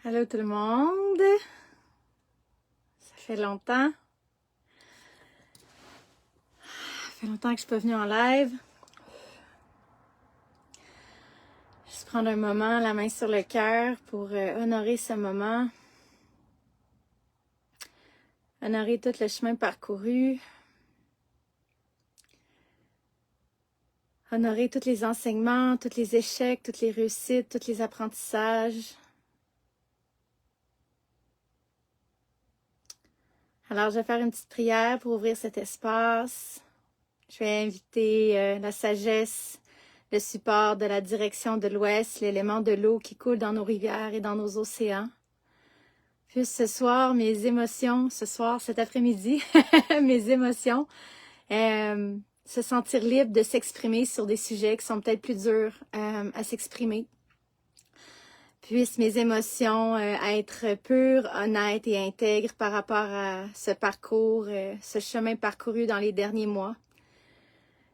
Allô tout le monde, ça fait longtemps. Que je suis pas venue en live. Juste prendre un moment, la main sur le cœur pour honorer ce moment. Honorer tout le chemin parcouru. Honorer tous les enseignements, tous les échecs, toutes les réussites, tous les apprentissages. Alors, je vais faire une petite prière pour ouvrir cet espace. Je vais inviter la sagesse, le support de la direction de l'Ouest, l'élément de l'eau qui coule dans nos rivières et dans nos océans. Puis ce soir, mes émotions, cet après-midi, mes émotions, se sentir libre de s'exprimer sur des sujets qui sont peut-être plus durs à s'exprimer. Puissent mes émotions être pures, honnêtes et intègres par rapport à ce parcours, ce chemin parcouru dans les derniers mois.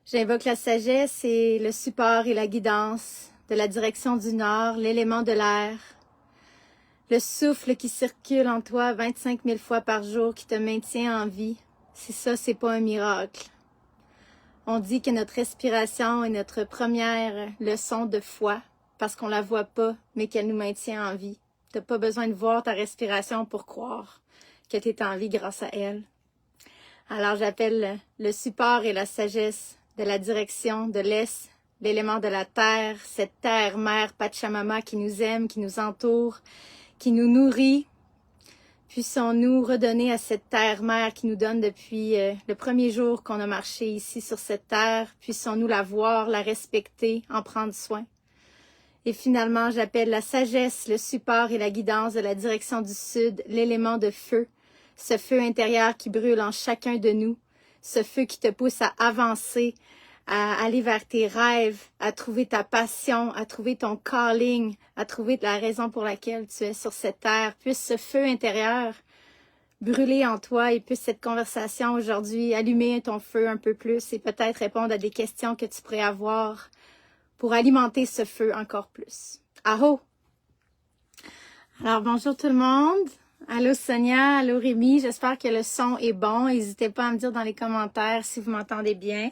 J'invoque la sagesse et le support et la guidance de la direction du Nord, l'élément de l'air, le souffle qui circule en toi 25 000 fois par jour qui te maintient en vie. Si ça, c'est pas un miracle. On dit que notre respiration est notre première leçon de foi parce qu'on la voit pas, mais qu'elle nous maintient en vie. T'as pas besoin de voir ta respiration pour croire que tu es en vie grâce à elle. Alors j'appelle le support et la sagesse de la direction de l'Est, l'élément de la terre, cette terre-mère Pachamama qui nous aime, qui nous entoure, qui nous nourrit. Puissons-nous redonner à cette terre-mère qui nous donne depuis le premier jour qu'on a marché ici sur cette terre. Puissons-nous la voir, la respecter, en prendre soin. Et finalement, j'appelle la sagesse, le support et la guidance de la direction du Sud, l'élément de feu, ce feu intérieur qui brûle en chacun de nous, ce feu qui te pousse à avancer, à aller vers tes rêves, à trouver ta passion, à trouver ton calling, à trouver la raison pour laquelle tu es sur cette terre. Puisse ce feu intérieur brûler en toi et puisse cette conversation aujourd'hui allumer ton feu un peu plus et peut-être répondre à des questions que tu pourrais avoir pour alimenter ce feu encore plus. Aho! Alors, bonjour tout le monde. Allô Sonia, allô Rémi. J'espère que le son est bon. N'hésitez pas à me dire dans les commentaires si vous m'entendez bien.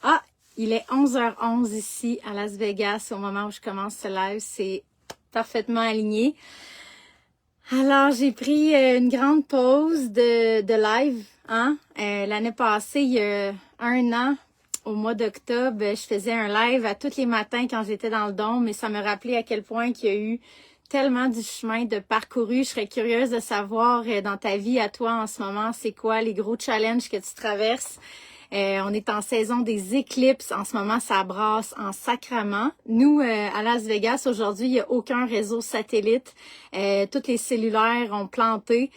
Ah, il est 11h11 ici à Las Vegas au moment où je commence ce live. C'est parfaitement aligné. Alors, j'ai pris une grande pause de live. L'année passée, il y a un an, au mois d'octobre, je faisais un live à tous les matins quand j'étais dans le dôme, et ça me rappelait à quel point qu'il y a eu tellement du chemin de parcouru. Je serais curieuse de savoir dans ta vie à toi en ce moment, c'est quoi les gros challenges que tu traverses. On est en saison des éclipses. En ce moment, ça brasse en sacrament. Nous, à Las Vegas, aujourd'hui, il n'y a aucun réseau satellite. Toutes les cellulaires ont planté.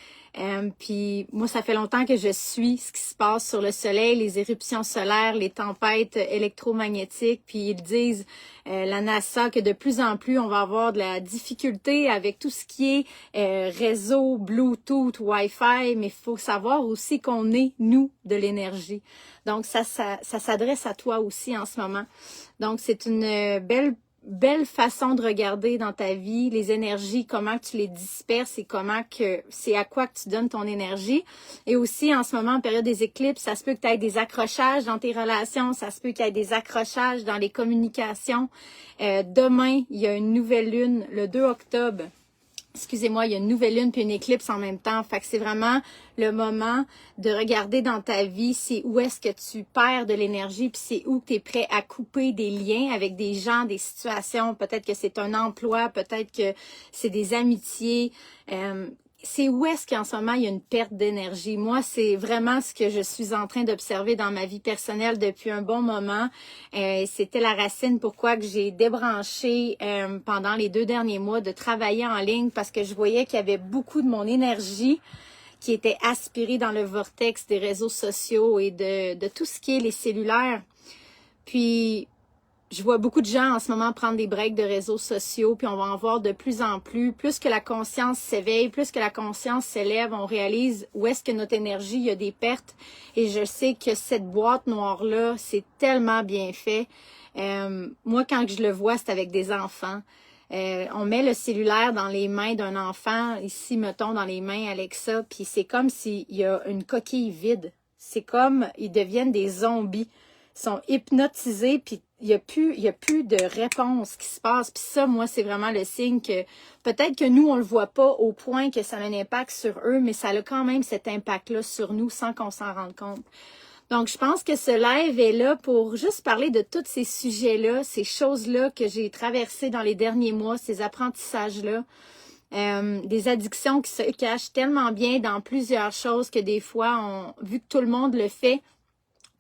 Puis moi, ça fait longtemps que je suis ce qui se passe sur le soleil, les éruptions solaires, les tempêtes électromagnétiques. Puis ils disent, la NASA, que de plus en plus, on va avoir de la difficulté avec tout ce qui est réseau, Bluetooth, Wi-Fi. Mais il faut savoir aussi qu'on est, nous, de l'énergie. Donc, ça s'adresse à toi aussi en ce moment. Donc, c'est une belle façon de regarder dans ta vie les énergies, comment tu les disperses et c'est à quoi que tu donnes ton énergie. Et aussi, en ce moment, en période des éclipses, ça se peut que tu aies des accrochages dans tes relations, ça se peut qu'il y ait des accrochages dans les communications. Demain, il y a une nouvelle lune, le 2 octobre. Excusez-moi, il y a une nouvelle lune puis une éclipse en même temps. Fait que c'est vraiment le moment de regarder dans ta vie, c'est où est-ce que tu perds de l'énergie puis c'est où tu es prêt à couper des liens avec des gens, des situations. Peut-être que c'est un emploi, peut-être que c'est des amitiés. C'est où est-ce qu'en ce moment, il y a une perte d'énergie. Moi, c'est vraiment ce que je suis en train d'observer dans ma vie personnelle depuis un bon moment. C'était la racine pourquoi que j'ai débranché pendant les 2 derniers mois de travailler en ligne parce que je voyais qu'il y avait beaucoup de mon énergie qui était aspirée dans le vortex des réseaux sociaux et de tout ce qui est les cellulaires. Puis, je vois beaucoup de gens en ce moment prendre des breaks de réseaux sociaux, puis on va en voir de plus en plus. Plus que la conscience s'éveille, plus que la conscience s'élève, on réalise où est-ce que notre énergie, il y a des pertes. Et je sais que cette boîte noire-là, c'est tellement bien fait. Moi, quand je le vois, c'est avec des enfants. On met le cellulaire dans les mains d'un enfant, ici, mettons, dans les mains Alexa, puis c'est comme s'il y a une coquille vide. C'est comme, ils deviennent des zombies. Ils sont hypnotisés, puis il y a plus de réponse qui se passe. Puis ça, moi, c'est vraiment le signe que peut-être que nous, on le voit pas au point que ça a un impact sur eux, mais ça a quand même cet impact-là sur nous sans qu'on s'en rende compte. Donc, je pense que ce live est là pour juste parler de tous ces sujets-là, ces choses-là que j'ai traversées dans les derniers mois, ces apprentissages-là, des addictions qui se cachent tellement bien dans plusieurs choses que des fois, vu que tout le monde le fait,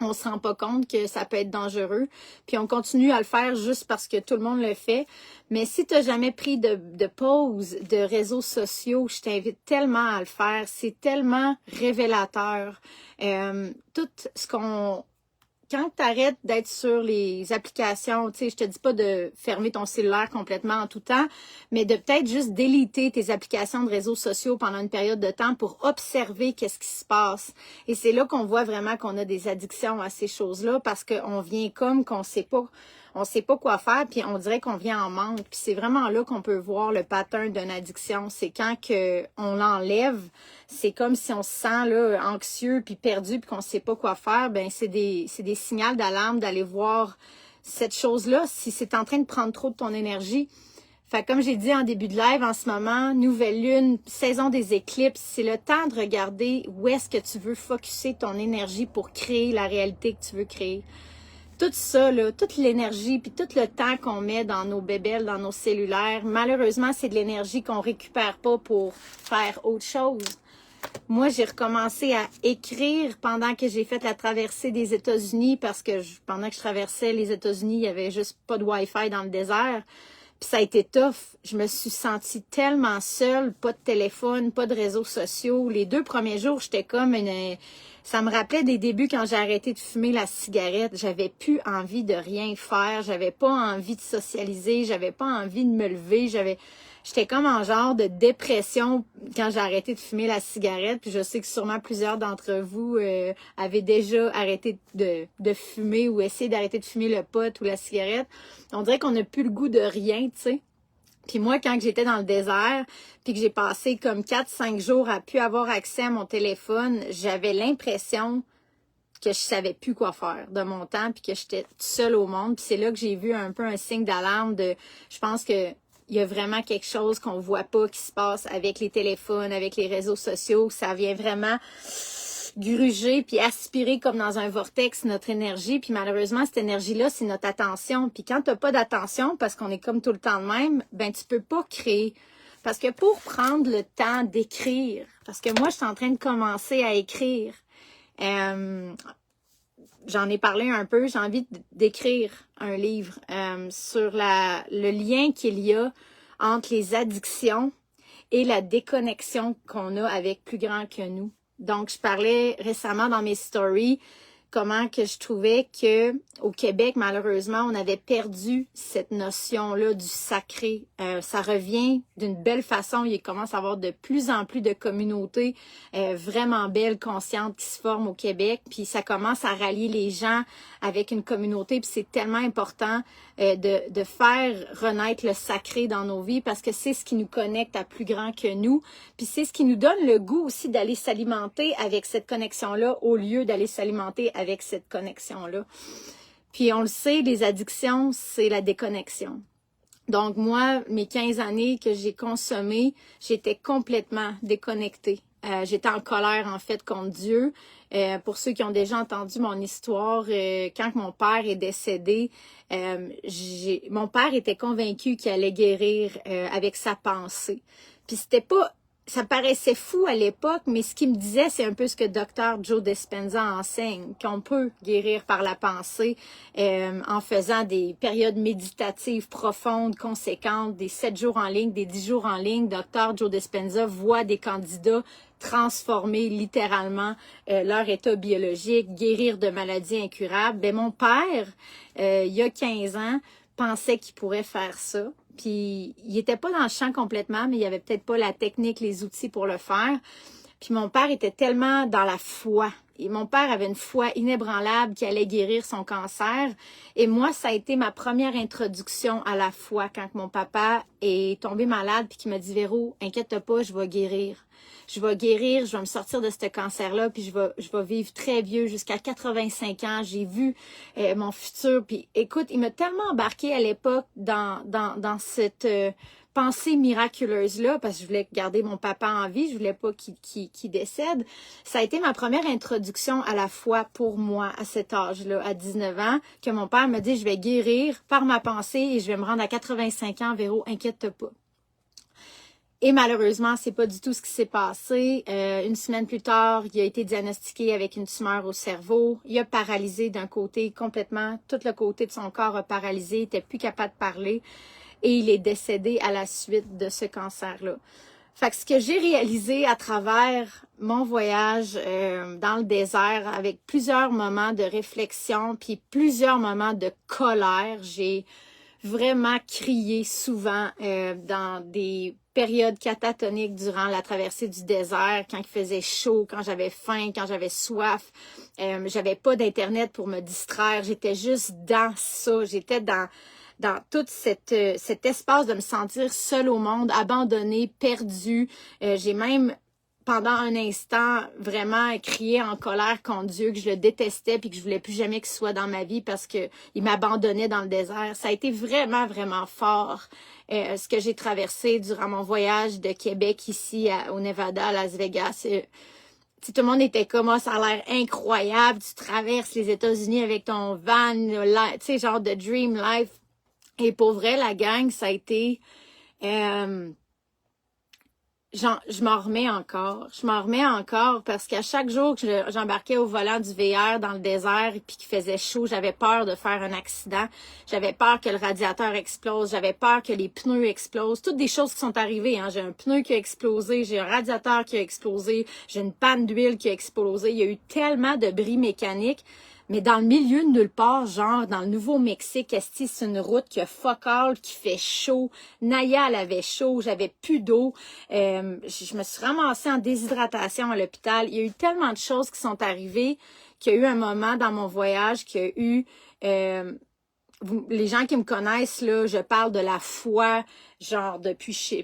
on se rend pas compte que ça peut être dangereux. Puis on continue à le faire juste parce que tout le monde le fait. Mais si tu n'as jamais pris de pause de réseaux sociaux, je t'invite tellement à le faire. C'est tellement révélateur. Tout ce qu'on... Quand tu arrêtes d'être sur les applications, tu sais, je te dis pas de fermer ton cellulaire complètement en tout temps, mais de peut-être juste déliter tes applications de réseaux sociaux pendant une période de temps pour observer qu'est-ce qui se passe. Et c'est là qu'on voit vraiment qu'on a des addictions à ces choses-là parce qu'on vient comme qu'on sait pas quoi faire, puis on dirait qu'on vient en manque. Puis c'est vraiment là qu'on peut voir le pattern d'une addiction. C'est quand on l'enlève, c'est comme si on se sent là, anxieux puis perdu puis qu'on sait pas quoi faire. Ben c'est des signaux d'alarme d'aller voir cette chose-là si c'est en train de prendre trop de ton énergie. Fait comme j'ai dit en début de live, en ce moment, nouvelle lune, saison des éclipses, c'est le temps de regarder où est-ce que tu veux focusser ton énergie pour créer la réalité que tu veux créer. Tout ça, là, toute l'énergie, puis tout le temps qu'on met dans nos bébelles, dans nos cellulaires, malheureusement, c'est de l'énergie qu'on récupère pas pour faire autre chose. Moi, j'ai recommencé à écrire pendant que j'ai fait la traversée des États-Unis parce que pendant que je traversais les États-Unis, il y avait juste pas de Wi-Fi dans le désert. Puis ça a été tough. Je me suis sentie tellement seule, pas de téléphone, pas de réseaux sociaux. Les 2 premiers jours, j'étais comme ça me rappelait des débuts quand j'ai arrêté de fumer la cigarette. J'avais plus envie de rien faire. J'avais pas envie de socialiser. J'avais pas envie de me lever. J'étais comme en genre de dépression quand j'ai arrêté de fumer la cigarette. Puis je sais que sûrement plusieurs d'entre vous avaient déjà arrêté de fumer ou essayé d'arrêter de fumer le pot ou la cigarette. On dirait qu'on n'a plus le goût de rien, tu sais. Puis moi, quand j'étais dans le désert, puis que j'ai passé comme 4-5 jours à plus avoir accès à mon téléphone, j'avais l'impression que je savais plus quoi faire de mon temps, puis que j'étais seule au monde. Puis c'est là que j'ai vu un peu un signe d'alarme je pense que il y a vraiment quelque chose qu'on voit pas qui se passe avec les téléphones, avec les réseaux sociaux. Ça vient vraiment gruger puis aspirer comme dans un vortex notre énergie. Puis malheureusement, cette énergie-là, c'est notre attention. Puis quand t'as pas d'attention, parce qu'on est comme tout le temps de même, ben tu peux pas créer. Parce que pour prendre le temps d'écrire, parce que moi, je suis en train de commencer à écrire. J'en ai parlé un peu, j'ai envie d'écrire un livre sur le lien qu'il y a entre les addictions et la déconnexion qu'on a avec plus grand que nous. Donc, je parlais récemment dans mes stories comment que je trouvais que au Québec, malheureusement, on avait perdu cette notion-là du sacré. Ça revient d'une belle façon. Il commence à y avoir de plus en plus de communautés vraiment belles, conscientes qui se forment au Québec. Puis ça commence à rallier les gens avec une communauté. Puis c'est tellement important de faire renaître le sacré dans nos vies parce que c'est ce qui nous connecte à plus grand que nous. Puis c'est ce qui nous donne le goût aussi d'aller s'alimenter avec cette connexion-là au lieu d'aller s'alimenter avec cette connexion-là. Puis on le sait, les addictions, c'est la déconnexion. Donc moi, mes 15 années que j'ai consommées, j'étais complètement déconnectée. J'étais en colère en fait contre Dieu. Pour ceux qui ont déjà entendu mon histoire, quand mon père est décédé, mon père était convaincu qu'il allait guérir avec sa pensée. Puis c'était pas... Ça paraissait fou à l'époque, mais ce qu'il me disait, c'est un peu ce que Dr. Joe Dispenza enseigne, qu'on peut guérir par la pensée en faisant des périodes méditatives profondes, conséquentes, des 7 jours en ligne, des 10 jours en ligne. Dr. Joe Dispenza voit des candidats transformer littéralement leur état biologique, guérir de maladies incurables. Ben, mon père, il y a 15 ans, pensait qu'il pourrait faire ça. Puis, il était pas dans le champ complètement, mais il avait peut-être pas la technique, les outils pour le faire. Puis, mon père était tellement dans la foi. mon père avait une foi inébranlable qui allait guérir son cancer. Et moi, ça a été ma première introduction à la foi quand mon papa est tombé malade puis qu'il m'a dit, Véro, inquiète pas, je vais guérir. Je vais guérir, je vais me sortir de ce cancer-là, puis je vais vivre très vieux, jusqu'à 85 ans. J'ai vu mon futur. Puis écoute, il m'a tellement embarqué à l'époque dans cette pensée miraculeuse-là, parce que je voulais garder mon papa en vie, je voulais pas qu'il décède. Ça a été ma première introduction à la foi pour moi, à cet âge-là, à 19 ans, que mon père me dit, je vais guérir par ma pensée et je vais me rendre à 85 ans, Véro, inquiète pas. Et malheureusement, c'est pas du tout ce qui s'est passé. Une semaine plus tard, il a été diagnostiqué avec une tumeur au cerveau. Il a paralysé d'un côté complètement. Tout le côté de son corps a paralysé. Il était plus capable de parler. Et il est décédé à la suite de ce cancer-là. Fait que ce que j'ai réalisé à travers mon voyage dans le désert, avec plusieurs moments de réflexion, puis plusieurs moments de colère, j'ai vraiment crié souvent dans des périodes catatoniques durant la traversée du désert, quand il faisait chaud, quand j'avais faim, quand j'avais soif. J'avais pas d'internet pour me distraire, j'étais juste dans ça, j'étais dans tout cet espace de me sentir seule au monde, abandonnée, perdue. J'ai même, pendant un instant, vraiment crié en colère contre Dieu, que je le détestais puis que je voulais plus jamais qu'il soit dans ma vie parce que il m'abandonnait dans le désert. Ça a été vraiment, vraiment fort, ce que j'ai traversé durant mon voyage de Québec ici au Nevada, à Las Vegas. Tout le monde était comme, ça a l'air incroyable, tu traverses les États-Unis avec ton van, tu sais, genre de dream life. Et pour vrai, la gang, ça a été... je m'en remets encore. Je m'en remets encore parce qu'à chaque jour que j'embarquais au volant du VR dans le désert et puis qu'il faisait chaud, j'avais peur de faire un accident. J'avais peur que le radiateur explose. J'avais peur que les pneus explosent. Toutes des choses qui sont arrivées. Hein. J'ai un pneu qui a explosé. J'ai un radiateur qui a explosé. J'ai une panne d'huile qui a explosé. Il y a eu tellement de bris mécaniques. Mais dans le milieu de nulle part, genre dans le Nouveau-Mexique, c'est une route qui a fuck all, qui fait chaud. Naya, elle avait chaud, j'avais plus d'eau. Je me suis ramassée en déshydratation à l'hôpital. Il y a eu tellement de choses qui sont arrivées qu'il y a eu un moment dans mon voyage qu'il y a eu... les gens qui me connaissent, là, je parle de la foi, genre depuis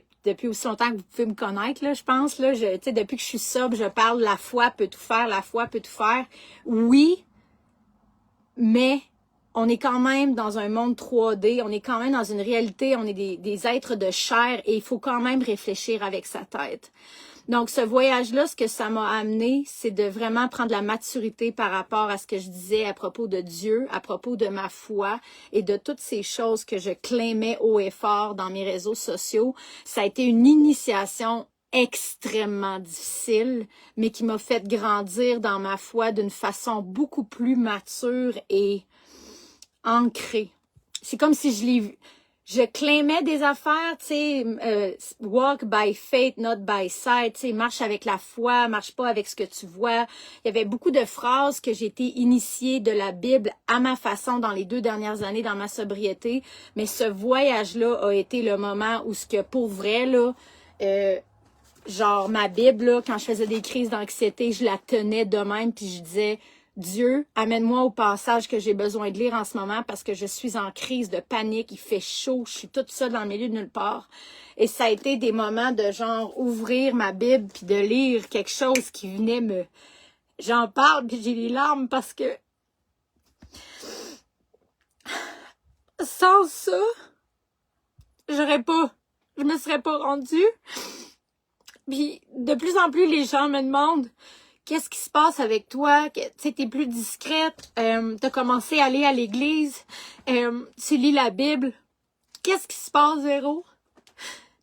aussi longtemps que vous pouvez me connaître, là, je pense. Là, depuis que je suis sobre, je parle de la foi peut tout faire, la foi peut tout faire. Oui, mais on est quand même dans un monde 3D, on est quand même dans une réalité, on est des êtres de chair et il faut quand même réfléchir avec sa tête. Donc, ce voyage-là, ce que ça m'a amené, c'est de vraiment prendre la maturité par rapport à ce que je disais à propos de Dieu, à propos de ma foi et de toutes ces choses que je claimais haut et fort dans mes réseaux sociaux. Ça a été une initiation extrêmement difficile, mais qui m'a fait grandir dans ma foi d'une façon beaucoup plus mature et ancrée. C'est comme si je claimais des affaires, tu sais, walk by faith, not by sight, tu sais, marche avec la foi, marche pas avec ce que tu vois. Il y avait beaucoup de phrases que j'ai été initiée de la Bible à ma façon dans les 2 dernières années dans ma sobriété, mais ce voyage-là a été le moment où ce que pour vrai, là, genre, ma Bible, là, quand je faisais des crises d'anxiété, je la tenais de même, puis je disais, Dieu, amène-moi au passage que j'ai besoin de lire en ce moment parce que je suis en crise de panique, il fait chaud, je suis toute seule dans le milieu de nulle part. Et ça a été des moments de genre ouvrir ma Bible puis de lire quelque chose qui venait me... J'en parle puis j'ai les larmes parce que sans ça, je me serais pas rendue. Puis de plus en plus, les gens me demandent qu'est-ce qui se passe avec toi? Tu sais, t'es plus discrète, t'as commencé à aller à l'église, tu lis la Bible. Qu'est-ce qui se passe, Véro?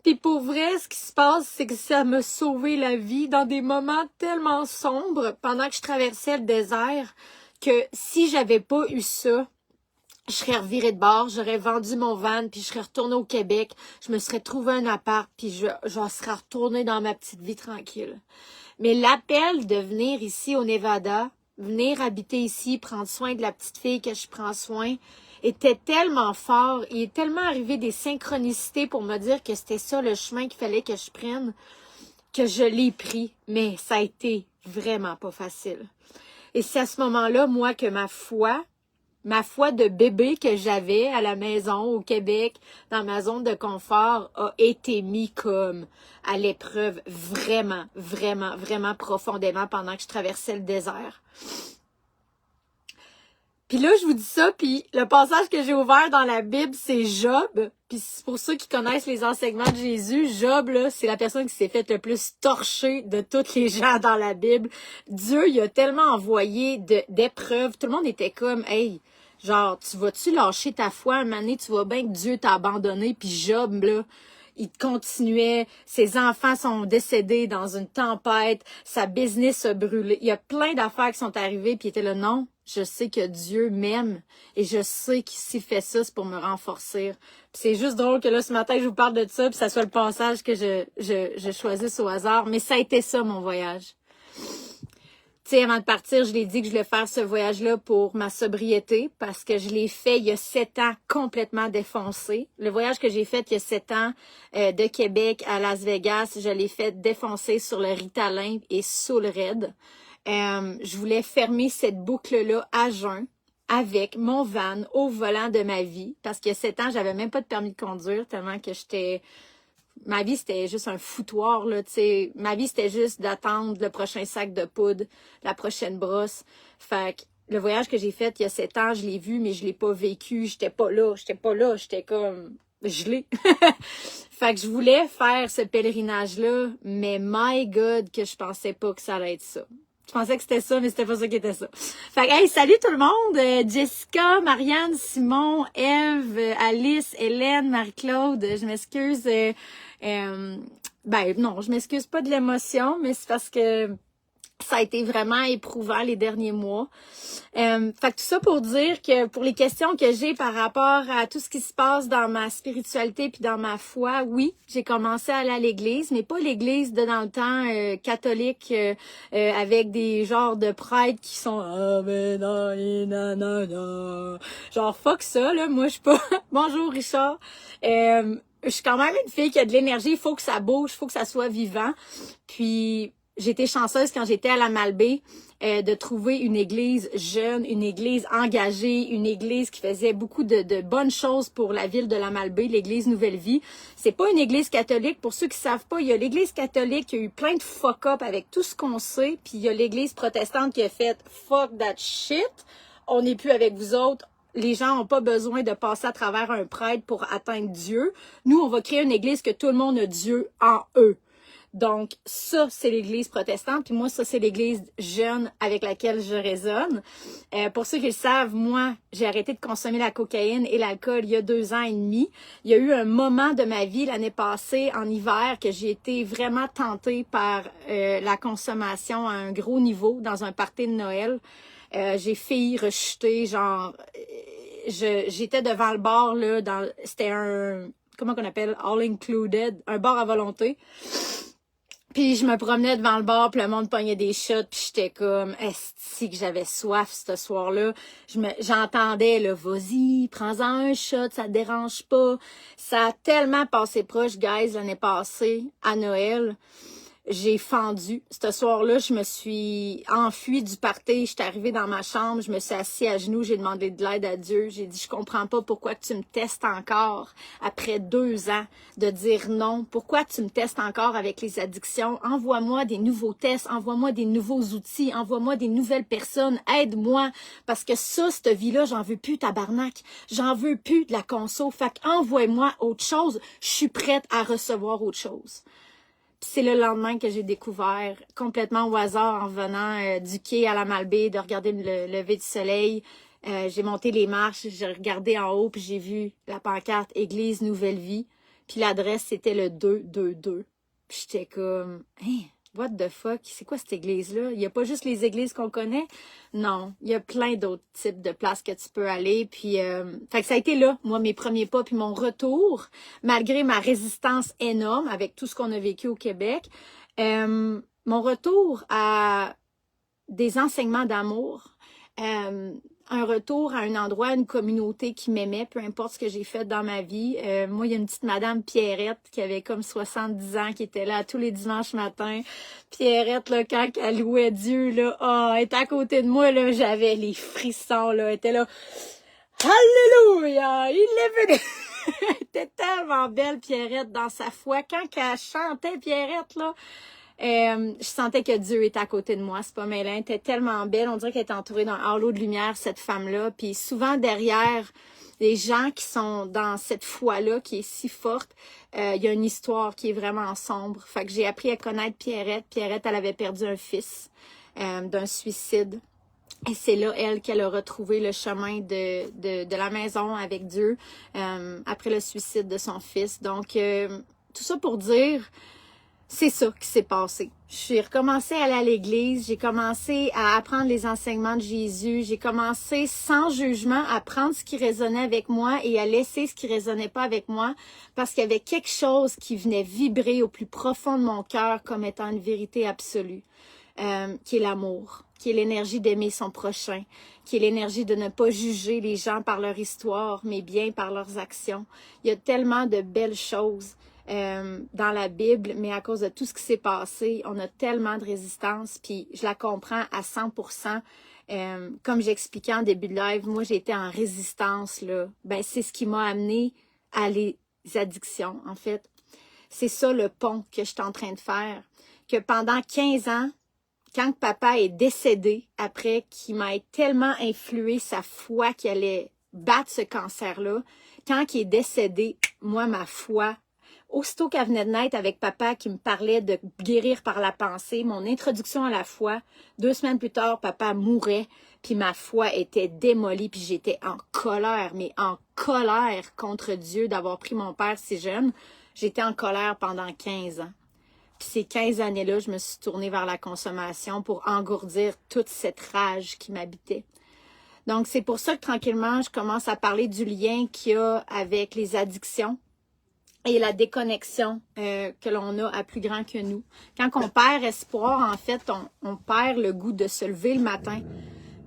Puis pour vrai, ce qui se passe, c'est que ça m'a sauvé la vie dans des moments tellement sombres pendant que je traversais le désert que si j'avais pas eu ça, je serais revirée de bord, j'aurais vendu mon van, puis je serais retournée au Québec, je me serais trouvé un appart, puis je serais retournée dans ma petite vie tranquille. Mais l'appel de venir ici au Nevada, venir habiter ici, prendre soin de la petite fille que je prends soin, était tellement fort. Il est tellement arrivé des synchronicités pour me dire que c'était ça le chemin qu'il fallait que je prenne, que je l'ai pris. Mais ça a été vraiment pas facile. Et c'est à ce moment-là, moi, que ma foi de bébé que j'avais à la maison au Québec, dans ma zone de confort, a été mis comme à l'épreuve vraiment, vraiment, vraiment profondément pendant que je traversais le désert. Puis là, je vous dis ça, puis le passage que j'ai ouvert dans la Bible, c'est Job. Puis pour ceux qui connaissent les enseignements de Jésus, Job, là, c'est la personne qui s'est fait le plus torcher de tous les gens dans la Bible. Dieu, il a tellement envoyé d'épreuves. Tout le monde était comme, hey, genre, tu vas-tu lâcher ta foi un moment donné, tu vois bien que Dieu t'a abandonné. Puis Job, là, il continuait, ses enfants sont décédés dans une tempête, sa business a brûlé. Il y a plein d'affaires qui sont arrivées, puis il était là, non, je sais que Dieu m'aime et je sais qu'il s'il fait ça, c'est pour me renforcer. Puis c'est juste drôle que là, ce matin, je vous parle de ça, puis ça soit le passage que je choisisse au hasard. Mais ça a été ça, mon voyage. Tu sais, avant de partir, je l'ai dit que je voulais faire ce voyage-là pour ma sobriété parce que je l'ai fait il y a 7 ans complètement défoncé. Le voyage que j'ai fait il y a 7 ans de Québec à Las Vegas, je l'ai fait défoncer sur le Ritalin et sous le raid. Je voulais fermer cette boucle-là à jeun avec mon van au volant de ma vie parce qu'il y a 7 ans, j'avais même pas de permis de conduire tellement que j'étais... Ma vie, c'était juste un foutoir, là, tu sais. Ma vie, c'était juste d'attendre le prochain sac de poudre, la prochaine brosse. Fait que le voyage que j'ai fait il y a 7 ans, je l'ai vu, mais je l'ai pas vécu. J'étais pas là, j'étais comme gelée. Fait que je voulais faire ce pèlerinage-là, mais my God, que je pensais pas que ça allait être ça. Je pensais que c'était ça, mais c'était pas ça qui était ça. Fait que, hey, salut tout le monde! Jessica, Marianne, Simon, Eve, Alice, Hélène, Marie-Claude, je m'excuse. Ben non, je m'excuse pas de l'émotion, mais c'est parce que ça a été vraiment éprouvant les derniers mois. Fait que tout ça pour dire que pour les questions que j'ai par rapport à tout ce qui se passe dans ma spiritualité puis dans ma foi, oui, j'ai commencé à aller à l'église, mais pas l'église de dans le temps catholique avec des genres de prêtres qui sont genre fuck ça là, moi je suis pas bonjour Richard. Je suis quand même une fille qui a de l'énergie, il faut que ça bouge, il faut que ça soit vivant. Puis j'étais chanceuse quand j'étais à la Malbaie de trouver une église jeune, une église engagée, une église qui faisait beaucoup de bonnes choses pour la ville de la Malbaie, l'église Nouvelle Vie. C'est pas une église catholique. Pour ceux qui savent pas, il y a l'église catholique qui a eu plein de fuck-up avec tout ce qu'on sait, puis il y a l'église protestante qui a fait fuck that shit. On n'est plus avec vous autres. Les gens n'ont pas besoin de passer à travers un prêtre pour atteindre Dieu. Nous, on va créer une église que tout le monde a Dieu en eux. Donc, ça, c'est l'église protestante. Puis moi, ça, c'est l'église jeune avec laquelle je résonne. Pour ceux qui le savent, moi, j'ai arrêté de consommer la cocaïne et l'alcool il y a 2 ans et demi. Il y a eu un moment de ma vie l'année passée, en hiver, que j'ai été vraiment tentée par la consommation à un gros niveau dans un party de Noël. J'ai failli rechuter, genre... j'étais devant le bar, là, c'était un... Comment qu'on appelle? All included. Un bar à volonté. Puis je me promenais devant le bar, puis le monde pognait des shots, puis j'étais comme, esti que j'avais soif ce soir-là. J'entendais, là, vas-y, prends-en un shot, ça te dérange pas. Ça a tellement passé proche, guys, l'année passée, à Noël. J'ai fendu. Ce soir-là, je me suis enfuie du party. J'étais arrivée dans ma chambre, je me suis assise à genoux, j'ai demandé de l'aide à Dieu. J'ai dit, je comprends pas pourquoi tu me testes encore après 2 ans de dire non. Pourquoi tu me testes encore avec les addictions? Envoie-moi des nouveaux tests, envoie-moi des nouveaux outils, envoie-moi des nouvelles personnes, aide-moi. Parce que ça, cette vie-là, j'en veux plus, tabarnak. J'en veux plus de la conso. Fait qu'envoie-moi autre chose. Je suis prête à recevoir autre chose. C'est le lendemain que j'ai découvert, complètement au hasard, en venant du quai à la Malbaie, de regarder le lever du soleil. J'ai monté les marches, j'ai regardé en haut, puis j'ai vu la pancarte « Église Nouvelle Vie ». Puis l'adresse, c'était le 222. Puis j'étais comme « Hein, what the fuck? C'est quoi cette église-là? Il n'y a pas juste les églises qu'on connaît? » Non, il y a plein d'autres types de places que tu peux aller. Puis, fait que ça a été là, moi, mes premiers pas, puis mon retour, malgré ma résistance énorme avec tout ce qu'on a vécu au Québec, mon retour à des enseignements d'amour, un retour à un endroit, une communauté qui m'aimait, peu importe ce que j'ai fait dans ma vie. Moi, il y a une petite madame Pierrette qui avait comme 70 ans, qui était là tous les dimanches matins. Pierrette, là, quand elle louait Dieu, là, elle était à côté de moi, là, j'avais les frissons, là, elle était là, Alléluia, il est venu. Elle était tellement belle, Pierrette, dans sa foi. Quand elle chantait, Pierrette, là, je sentais que Dieu était à côté de moi. C'est pas mêlant. Elle était tellement belle. On dirait qu'elle était entourée d'un halo de lumière, cette femme-là. Puis souvent, derrière les gens qui sont dans cette foi-là, qui est si forte, il y a une histoire qui est vraiment sombre. Fait que j'ai appris à connaître Pierrette. Pierrette, elle avait perdu un fils d'un suicide. Et c'est là, elle, qu'elle a retrouvé le chemin de la maison avec Dieu après le suicide de son fils. Donc, tout ça pour dire, c'est ça qui s'est passé. J'ai recommencé à aller à l'église, j'ai commencé à apprendre les enseignements de Jésus, j'ai commencé sans jugement à prendre ce qui résonnait avec moi et à laisser ce qui résonnait pas avec moi parce qu'il y avait quelque chose qui venait vibrer au plus profond de mon cœur comme étant une vérité absolue, qui est l'amour, qui est l'énergie d'aimer son prochain, qui est l'énergie de ne pas juger les gens par leur histoire, mais bien par leurs actions. Il y a tellement de belles choses dans la Bible, mais à cause de tout ce qui s'est passé, on a tellement de résistance, puis je la comprends à 100%. Comme j'expliquais en début de live, moi j'ai été en résistance, là. Ben, c'est ce qui m'a amené à les addictions, en fait. C'est ça le pont que je suis en train de faire. Que pendant 15 ans, quand papa est décédé, après qu'il m'a tellement influé sa foi qu'il allait battre ce cancer-là, quand il est décédé, moi, ma foi, aussitôt qu'elle venait de naître avec papa qui me parlait de guérir par la pensée, mon introduction à la foi, 2 semaines plus tard, papa mourait, puis ma foi était démolie, puis j'étais en colère, mais en colère contre Dieu d'avoir pris mon père si jeune. J'étais en colère pendant 15 ans. Puis ces 15 années-là, je me suis tournée vers la consommation pour engourdir toute cette rage qui m'habitait. Donc, c'est pour ça que tranquillement, je commence à parler du lien qu'il y a avec les addictions et la déconnexion que l'on a à plus grand que nous. Quand on perd espoir, en fait, on perd le goût de se lever le matin.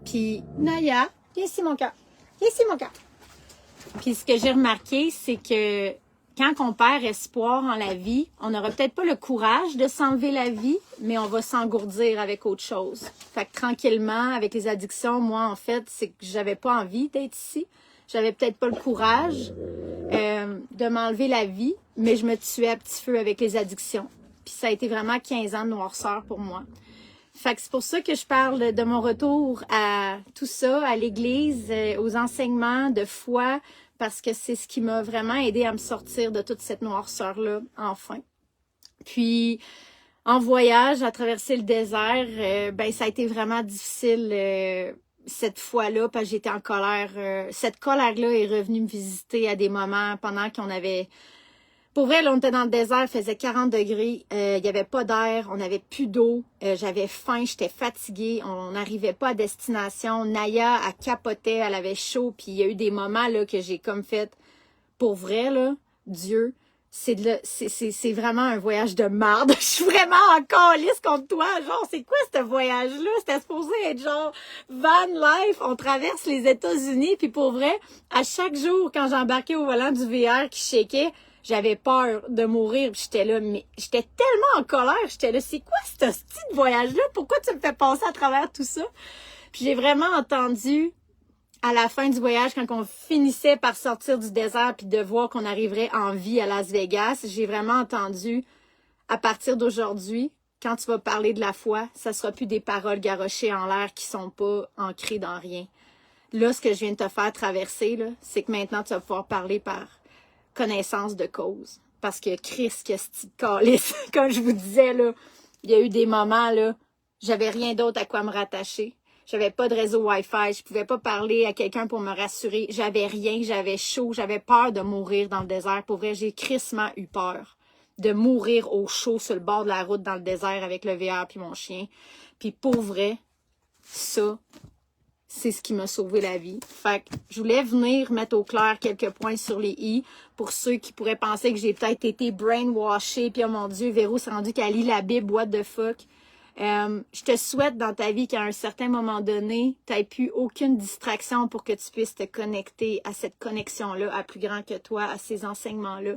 Puis, Naya, viens ici mon cœur, viens ici mon cœur. Puis ce que j'ai remarqué, c'est que quand on perd espoir en la vie, on n'aura peut-être pas le courage de s'enlever la vie, mais on va s'engourdir avec autre chose. Fait que tranquillement, avec les addictions, moi, en fait, c'est que j'avais pas envie d'être ici. J'avais peut-être pas le courage de m'enlever la vie, mais je me tuais à petit feu avec les addictions. Puis ça a été vraiment 15 ans de noirceur pour moi. Fait que c'est pour ça que je parle de mon retour à tout ça, à l'église, aux enseignements de foi, parce que c'est ce qui m'a vraiment aidé à me sortir de toute cette noirceur-là, enfin. Puis, en voyage, à traverser le désert, ben ça a été vraiment difficile cette fois-là, parce que j'étais en colère. Cette colère-là est revenue me visiter à des moments pendant qu'on avait... Pour vrai, là, on était dans le désert, il faisait 40 degrés, il n'y avait pas d'air, on n'avait plus d'eau, j'avais faim, j'étais fatiguée, on n'arrivait pas à destination. Naya, elle capotait, elle avait chaud, puis il y a eu des moments là que j'ai comme fait, pour vrai, là, Dieu, c'est vraiment un voyage de marde. Je suis vraiment en calice contre toi, genre, c'est quoi ce voyage-là? C'était supposé être genre van life, on traverse les États-Unis, puis pour vrai, à chaque jour, quand j'embarquais au volant du VR qui shakeait, j'avais peur de mourir, j'étais là, mais j'étais tellement en colère, j'étais là, c'est quoi ce style de voyage-là? Pourquoi tu me fais passer à travers tout ça? Puis j'ai vraiment entendu, à la fin du voyage, quand on finissait par sortir du désert puis de voir qu'on arriverait en vie à Las Vegas, j'ai vraiment entendu, à partir d'aujourd'hui, quand tu vas parler de la foi, ça sera plus des paroles garochées en l'air qui sont pas ancrées dans rien. Là, ce que je viens de te faire traverser, là, c'est que maintenant, tu vas pouvoir parler par connaissance de cause. Parce que Christ, que c'est calice, comme je vous disais, là, il y a eu des moments, là, j'avais rien d'autre à quoi me rattacher. J'avais pas de réseau Wi-Fi, je pouvais pas parler à quelqu'un pour me rassurer. J'avais rien, j'avais chaud, j'avais peur de mourir dans le désert. Pour vrai, j'ai crissement eu peur de mourir au chaud sur le bord de la route dans le désert avec le VR puis mon chien. Puis pour vrai, ça, c'est ce qui m'a sauvé la vie. Fait que je voulais venir mettre au clair quelques points sur les i pour ceux qui pourraient penser que j'ai peut-être été brainwashée. Puis oh mon Dieu, Véro s'est rendu qu'elle lit la Bible, what the fuck. Je te souhaite dans ta vie qu'à un certain moment donné, tu n'aies plus aucune distraction pour que tu puisses te connecter à cette connexion-là, à plus grand que toi, à ces enseignements-là.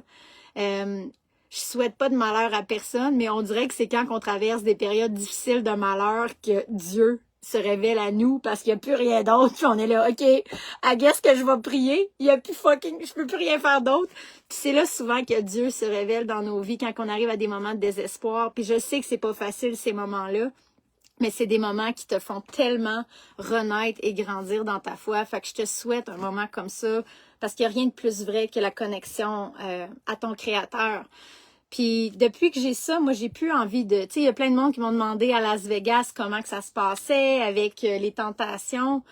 Je souhaite pas de malheur à personne, mais on dirait que c'est quand on traverse des périodes difficiles de malheur que Dieu se révèle à nous parce qu'il n'y a plus rien d'autre. Puis on est là, OK, I guess que je vais prier. Il y a plus je peux plus rien faire d'autre. Puis c'est là souvent que Dieu se révèle dans nos vies quand on arrive à des moments de désespoir. Puis je sais que c'est pas facile ces moments-là, mais c'est des moments qui te font tellement renaître et grandir dans ta foi. Fait que je te souhaite un moment comme ça parce qu'il n'y a rien de plus vrai que la connexion à ton Créateur. Puis depuis que j'ai ça, moi j'ai plus envie de... Tu sais, il y a plein de monde qui m'ont demandé à Las Vegas comment que ça se passait avec les tentations.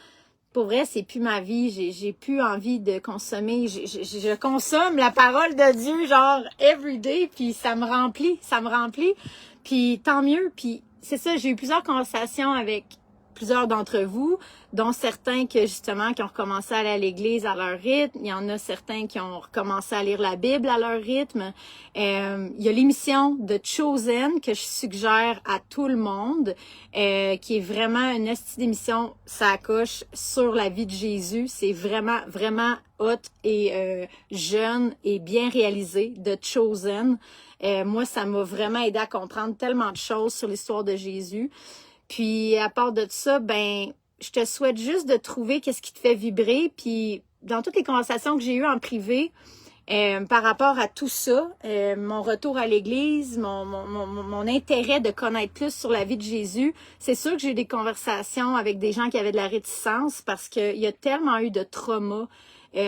Pour vrai, c'est plus ma vie. J'ai plus envie de consommer. Je consomme la parole de Dieu genre everyday, puis ça me remplit. Puis tant mieux. Puis c'est ça, j'ai eu plusieurs conversations avec plusieurs d'entre vous, dont certains qui ont recommencé à aller à l'église à leur rythme. Il y en a certains qui ont recommencé à lire la Bible à leur rythme. Il y a l'émission de Chosen que je suggère à tout le monde, qui est vraiment une hostie d'émission, ça coche sur la vie de Jésus. C'est vraiment, vraiment hot et jeune et bien réalisé de Chosen. Moi, ça m'a vraiment aidé à comprendre tellement de choses sur l'histoire de Jésus. Puis, à part de ça, ben, je te souhaite juste de trouver qu'est-ce qui te fait vibrer. Puis, dans toutes les conversations que j'ai eues en privé, par rapport à tout ça, mon retour à l'église, mon intérêt de connaître plus sur la vie de Jésus, c'est sûr que j'ai eu des conversations avec des gens qui avaient de la réticence parce qu'il y a tellement eu de trauma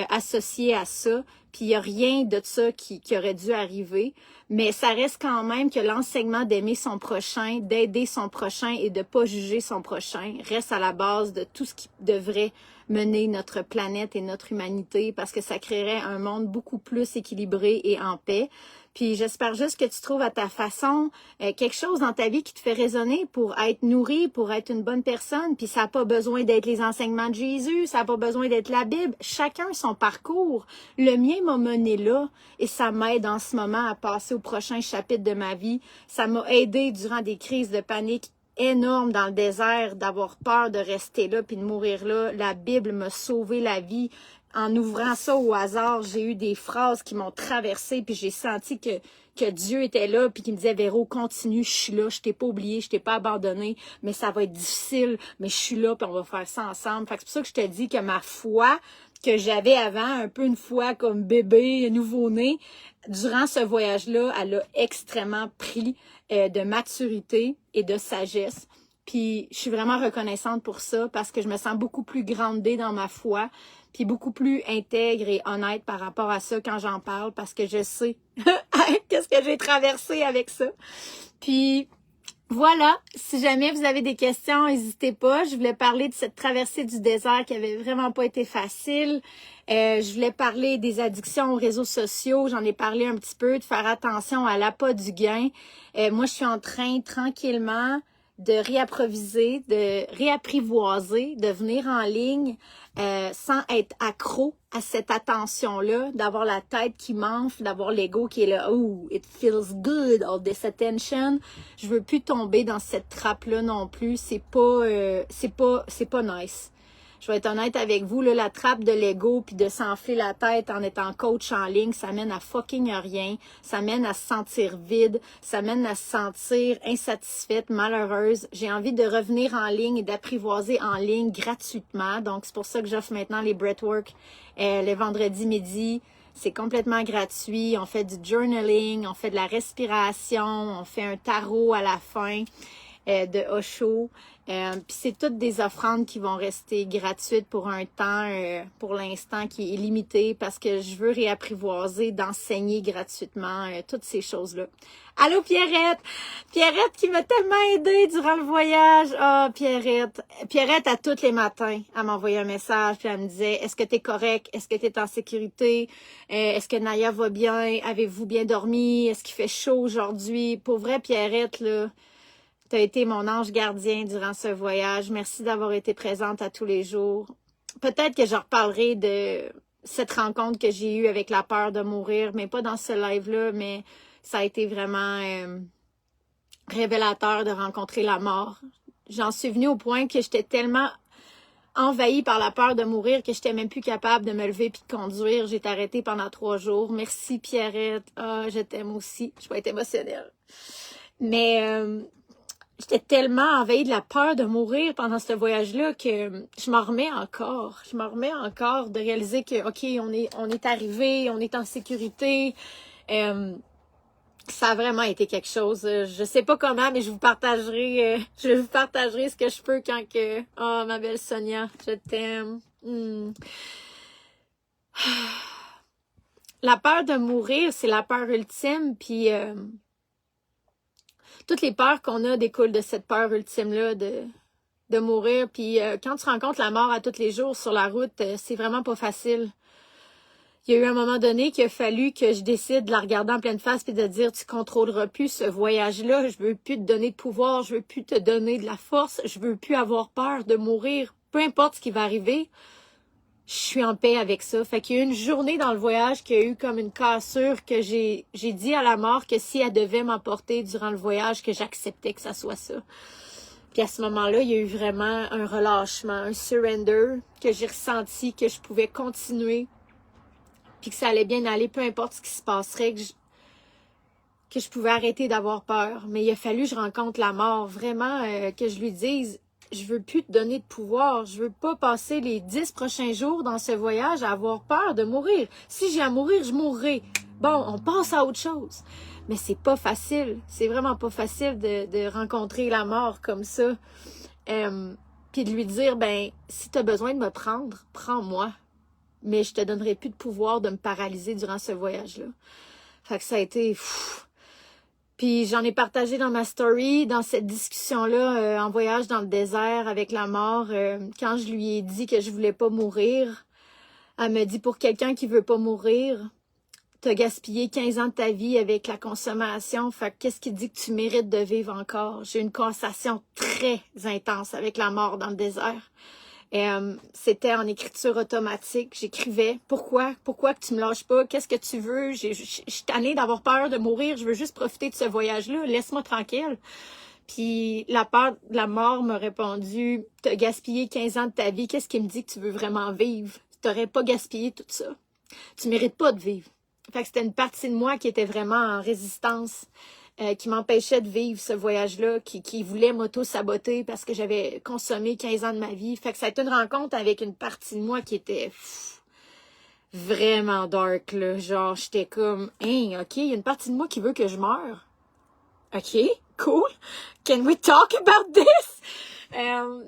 associé à ça. Puis il n'y a rien de ça qui aurait dû arriver. Mais ça reste quand même que l'enseignement d'aimer son prochain, d'aider son prochain et de pas juger son prochain reste à la base de tout ce qui devrait mener notre planète et notre humanité parce que ça créerait un monde beaucoup plus équilibré et en paix. Puis j'espère juste que tu trouves à ta façon quelque chose dans ta vie qui te fait résonner pour être nourri, pour être une bonne personne. Puis ça n'a pas besoin d'être les enseignements de Jésus, ça n'a pas besoin d'être la Bible. Chacun son parcours. Le mien m'a mené là et ça m'aide en ce moment à passer au prochain chapitre de ma vie. Ça m'a aidé durant des crises de panique énormes dans le désert, d'avoir peur de rester là puis de mourir là. La Bible m'a sauvé la vie. En ouvrant ça au hasard, j'ai eu des phrases qui m'ont traversée, puis j'ai senti que Dieu était là, puis qu'il me disait, Véro, continue, je suis là, je t'ai pas oublié, je t'ai pas abandonné, mais ça va être difficile, mais je suis là, puis on va faire ça ensemble. Fait que c'est pour ça que je te dis que ma foi que j'avais avant, un peu une foi comme bébé, nouveau-né, durant ce voyage-là, elle a extrêmement pris de maturité et de sagesse. Puis je suis vraiment reconnaissante pour ça parce que je me sens beaucoup plus groundée dans ma foi, puis beaucoup plus intègre et honnête par rapport à ça quand j'en parle parce que je sais qu'est-ce que j'ai traversé avec ça. Puis voilà, si jamais vous avez des questions, n'hésitez pas. Je voulais parler de cette traversée du désert qui avait vraiment pas été facile. Je voulais parler des addictions aux réseaux sociaux. J'en ai parlé un petit peu, de faire attention à l'appât du gain. Moi, je suis en train tranquillement de réapprivoiser, de venir en ligne sans être accro à cette attention-là, d'avoir la tête qui m'enfle, d'avoir l'ego qui est là, oh, it feels good, all this attention. Je veux plus tomber dans cette trappe-là non plus. C'est pas nice. Je vais être honnête avec vous, là, la trappe de l'ego puis de s'enfler la tête en étant coach en ligne, ça mène à fucking rien. Ça mène à se sentir vide. Ça mène à se sentir insatisfaite, malheureuse. J'ai envie de revenir en ligne et d'apprivoiser en ligne gratuitement. Donc, c'est pour ça que j'offre maintenant les breathwork les vendredis midi. C'est complètement gratuit. On fait du journaling, on fait de la respiration, on fait un tarot à la fin de Osho. Puis c'est toutes des offrandes qui vont rester gratuites pour un temps, pour l'instant, qui est limité parce que je veux réapprivoiser, d'enseigner gratuitement toutes ces choses-là. Allô Pierrette! Pierrette qui m'a tellement aidée durant le voyage. Ah, Pierrette! Pierrette, à tous les matins, elle m'envoyait un message puis elle me disait, est-ce que t'es correct? Est-ce que t'es en sécurité? Est-ce que Naya va bien? Avez-vous bien dormi? Est-ce qu'il fait chaud aujourd'hui? Pour vrai, Pierrette, là, tu as été mon ange gardien durant ce voyage. Merci d'avoir été présente à tous les jours. Peut-être que je reparlerai de cette rencontre que j'ai eue avec la peur de mourir, mais pas dans ce live-là, mais ça a été vraiment révélateur de rencontrer la mort. J'en suis venue au point que j'étais tellement envahie par la peur de mourir que j'étais même plus capable de me lever puis de conduire. J'ai été arrêtée pendant 3 jours. Merci Pierrette. Ah, je t'aime aussi. Je vais être émotionnelle. Mais j'étais tellement envahie de la peur de mourir pendant ce voyage-là que je m'en remets encore. Je m'en remets encore de réaliser que, OK, on est arrivé, on est en sécurité. Ça a vraiment été quelque chose. Je sais pas comment, mais je vous partagerai ce que je peux quand que... Oh, ma belle Sonia, je t'aime. La peur de mourir, c'est la peur ultime, puis toutes les peurs qu'on a découlent de cette peur ultime-là de mourir. Puis quand tu rencontres la mort à tous les jours sur la route, c'est vraiment pas facile. Il y a eu un moment donné qu'il a fallu que je décide de la regarder en pleine face et de dire tu contrôleras plus ce voyage-là, je veux plus te donner de pouvoir, je veux plus te donner de la force, je veux plus avoir peur de mourir, peu importe ce qui va arriver, je suis en paix avec ça. Fait qu'il y a eu une journée dans le voyage qui a eu comme une cassure que j'ai dit à la mort que si elle devait m'emporter durant le voyage, que j'acceptais que ça soit ça. Puis à ce moment-là, il y a eu vraiment un relâchement, un surrender que j'ai ressenti, que je pouvais continuer puis que ça allait bien aller, peu importe ce qui se passerait, que je pouvais arrêter d'avoir peur. Mais il a fallu que je rencontre la mort, vraiment, que je lui dise, je veux plus te donner de pouvoir, je veux pas passer les 10 prochains jours dans ce voyage à avoir peur de mourir. Si j'ai à mourir, je mourrai. Bon, on passe à autre chose. Mais c'est pas facile, c'est vraiment pas facile de rencontrer la mort comme ça. Puis de lui dire, ben, si tu as besoin de me prendre, prends-moi. Mais je te donnerai plus de pouvoir de me paralyser durant ce voyage-là. Fait que ça a été... Puis j'en ai partagé dans ma story, dans cette discussion-là, en voyage dans le désert avec la mort. Quand je lui ai dit que je voulais pas mourir, elle me dit, pour quelqu'un qui veut pas mourir, t'as gaspillé 15 ans de ta vie avec la consommation. Fait que qu'est-ce qui dit que tu mérites de vivre encore? J'ai eu une conversation très intense avec la mort dans le désert. C'était en écriture automatique. J'écrivais. Pourquoi que tu me lâches pas? Qu'est-ce que tu veux? Je suis tannée d'avoir peur de mourir. Je veux juste profiter de ce voyage-là. Laisse-moi tranquille. Puis la peur de la mort m'a répondu, t'as gaspillé 15 ans de ta vie. Qu'est-ce qui me dit que tu veux vraiment vivre? Tu t'aurais pas gaspillé tout ça. Tu mérites pas de vivre. Fait que c'était une partie de moi qui était vraiment en résistance. Qui m'empêchait de vivre ce voyage-là, qui voulait m'auto-saboter parce que j'avais consommé 15 ans de ma vie. Fait que ça a été une rencontre avec une partie de moi qui était vraiment dark, là. Genre, j'étais comme, hey, OK, il y a une partie de moi qui veut que je meure. OK, cool. Can we talk about this?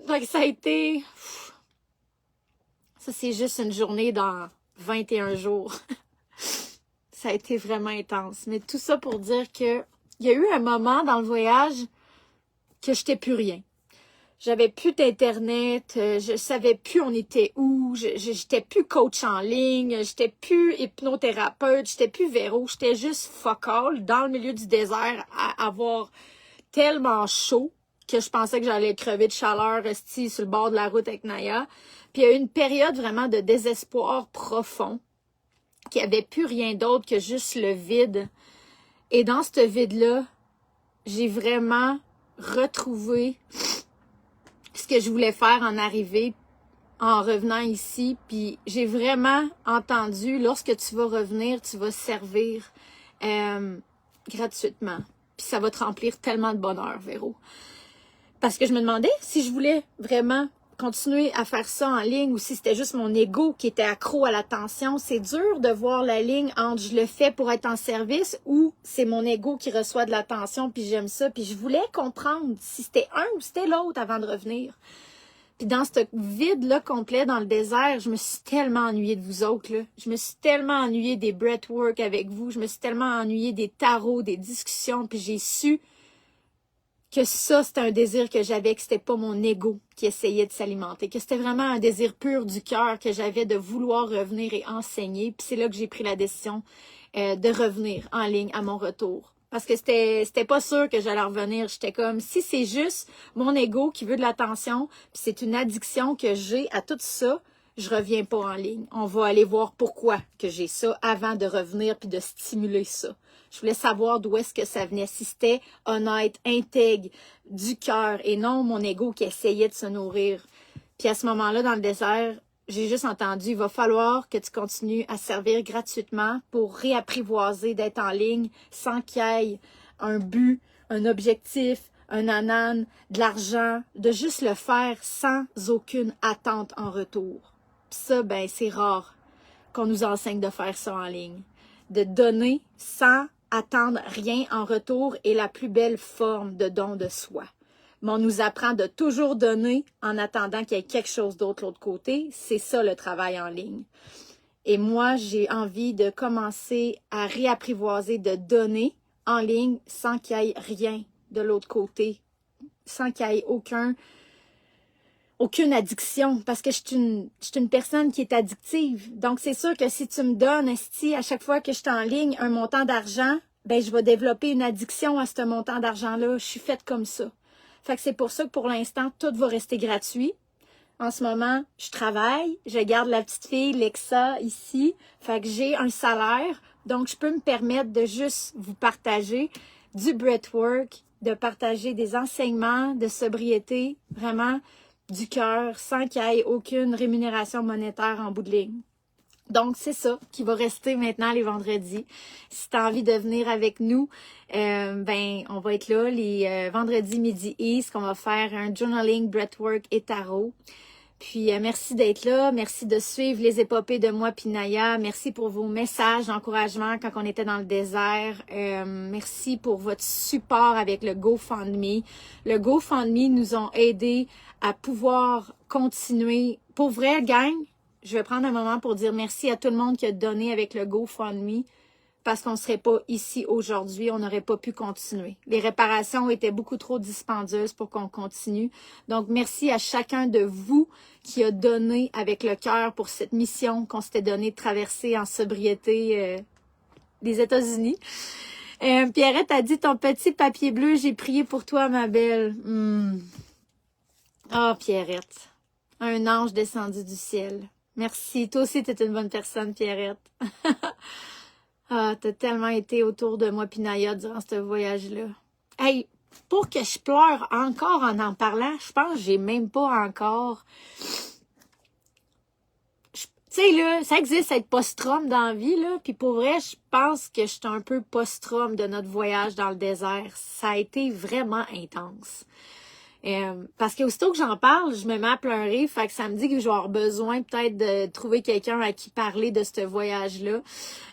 Donc, ça a été... Ça, c'est juste une journée dans 21 jours. Ça a été vraiment intense. Mais tout ça pour dire que il y a eu un moment dans le voyage que j'étais plus rien. J'avais plus d'internet, je savais plus on était où, j'étais plus coach en ligne, j'étais plus hypnothérapeute, j'étais plus véro, j'étais juste fuck all dans le milieu du désert à avoir tellement chaud que je pensais que j'allais crever de chaleur restée sur le bord de la route avec Naya. Puis il y a eu une période vraiment de désespoir profond, qu'il n'y avait plus rien d'autre que juste le vide. Et dans ce vide-là, j'ai vraiment retrouvé ce que je voulais faire en arrivée, en revenant ici. Puis j'ai vraiment entendu, lorsque tu vas revenir, tu vas servir gratuitement. Puis ça va te remplir tellement de bonheur, Véro. Parce que je me demandais si je voulais vraiment continuer à faire ça en ligne ou si c'était juste mon ego qui était accro à l'attention. C'est dur de voir la ligne entre je le fais pour être en service ou c'est mon ego qui reçoit de l'attention puis j'aime ça. Puis je voulais comprendre si c'était un ou c'était l'autre avant de revenir. Puis dans ce vide-là complet dans le désert, je me suis tellement ennuyée de vous autres, là. Je me suis tellement ennuyée des breathwork avec vous. Je me suis tellement ennuyée des tarots, des discussions. Puis j'ai su que ça, c'était un désir que j'avais, que c'était pas mon ego qui essayait de s'alimenter, que c'était vraiment un désir pur du cœur que j'avais de vouloir revenir et enseigner. Puis c'est là que j'ai pris la décision de revenir en ligne à mon retour. Parce que c'était pas sûr que j'allais revenir. J'étais comme, si c'est juste mon ego qui veut de l'attention, puis c'est une addiction que j'ai à tout ça, je reviens pas en ligne. On va aller voir pourquoi que j'ai ça avant de revenir puis de stimuler ça. Je voulais savoir d'où est-ce que ça venait, si c'était honnête, intègre, du cœur et non mon ego qui essayait de se nourrir. Puis à ce moment-là, dans le désert, j'ai juste entendu, il va falloir que tu continues à servir gratuitement pour réapprivoiser d'être en ligne sans qu'il y ait un but, un objectif, un anan, de l'argent, de juste le faire sans aucune attente en retour. Puis ça, ben, c'est rare qu'on nous enseigne de faire ça en ligne. De donner sans attendre rien en retour est la plus belle forme de don de soi. Mais on nous apprend de toujours donner en attendant qu'il y ait quelque chose d'autre de l'autre côté. C'est ça le travail en ligne. Et moi, j'ai envie de commencer à réapprivoiser, de donner en ligne sans qu'il y ait rien de l'autre côté, sans qu'il y ait aucune addiction, parce que je suis une personne qui est addictive. Donc, c'est sûr que si tu me donnes, esti, à chaque fois que je suis en ligne, un montant d'argent, ben je vais développer une addiction à ce montant d'argent-là. Je suis faite comme ça. Fait que c'est pour ça que pour l'instant, tout va rester gratuit. En ce moment, je travaille, je garde la petite fille, Lexa, ici. Fait que j'ai un salaire, donc je peux me permettre de juste vous partager du breathwork, de partager des enseignements de sobriété, vraiment du cœur, sans qu'il y ait aucune rémunération monétaire en bout de ligne. Donc, c'est ça qui va rester maintenant les vendredis. Si tu as envie de venir avec nous, ben on va être là les vendredis midi East, qu'on va faire un journaling, breathwork et tarot. Puis, merci d'être là. Merci de suivre les épopées de moi puis Naya. Merci pour vos messages d'encouragement quand on était dans le désert. Merci pour votre support avec le GoFundMe. Le GoFundMe nous ont aidés à pouvoir continuer. Pour vrai, gang, je vais prendre un moment pour dire merci à tout le monde qui a donné avec le GoFundMe. Parce qu'on ne serait pas ici aujourd'hui, on n'aurait pas pu continuer. Les réparations étaient beaucoup trop dispendieuses pour qu'on continue. Donc, merci à chacun de vous qui a donné avec le cœur pour cette mission qu'on s'était donnée de traverser en sobriété des États-Unis. Pierrette a dit, ton petit papier bleu, j'ai prié pour toi, ma belle. Ah, Pierrette, un ange descendu du ciel. Merci. Toi aussi, tu es une bonne personne, Pierrette. Ah, t'as tellement été autour de moi puis Naya durant ce voyage-là. Hey, pour que je pleure encore en parlant, je pense que j'ai même pas encore... Tu sais, là, ça existe être post-traum dans la vie, là, puis pour vrai, je pense que je suis un peu post-traum de notre voyage dans le désert. Ça a été vraiment intense. Parce que aussitôt que j'en parle, je me mets à pleurer, fait que ça me dit que je vais avoir besoin peut-être de trouver quelqu'un à qui parler de ce voyage-là.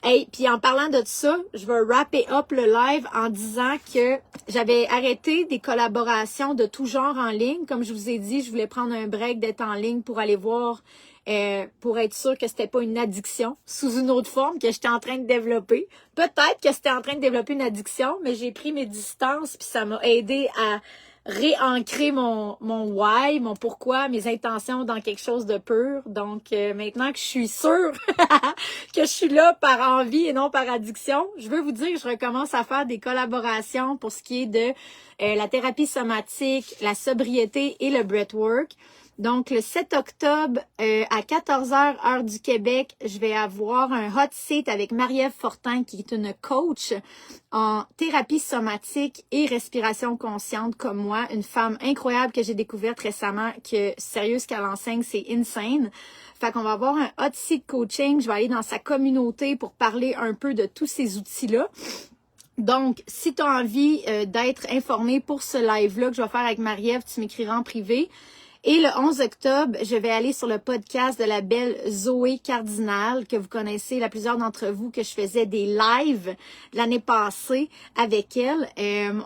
Hey, puis en parlant de ça, je vais wrapper up le live en disant que j'avais arrêté des collaborations de tout genre en ligne. Comme je vous ai dit, je voulais prendre un break d'être en ligne pour aller voir, pour être sûr que c'était pas une addiction sous une autre forme que j'étais en train de développer. Peut-être que c'était en train de développer une addiction, mais j'ai pris mes distances puis ça m'a aidé à réancrer mon why, mon pourquoi, mes intentions dans quelque chose de pur. Donc, maintenant que je suis sûre que je suis là par envie et non par addiction, je veux vous dire que je recommence à faire des collaborations pour ce qui est de la thérapie somatique, la sobriété et le breathwork. Donc, le 7 octobre, à 14h, heure du Québec, je vais avoir un hot seat avec Marie-Ève Fortin, qui est une coach en thérapie somatique et respiration consciente comme moi. Une femme incroyable que j'ai découverte récemment, que sérieux, ce qu'elle enseigne, c'est insane. Fait qu'on va avoir un hot seat coaching. Je vais aller dans sa communauté pour parler un peu de tous ces outils-là. Donc, si tu as envie d'être informé pour ce live-là que je vais faire avec Marie-Ève, tu m'écriras en privé. Et le 11 octobre, je vais aller sur le podcast de la belle Zoé Cardinal, que vous connaissez, la plusieurs d'entre vous, que je faisais des lives l'année passée avec elle.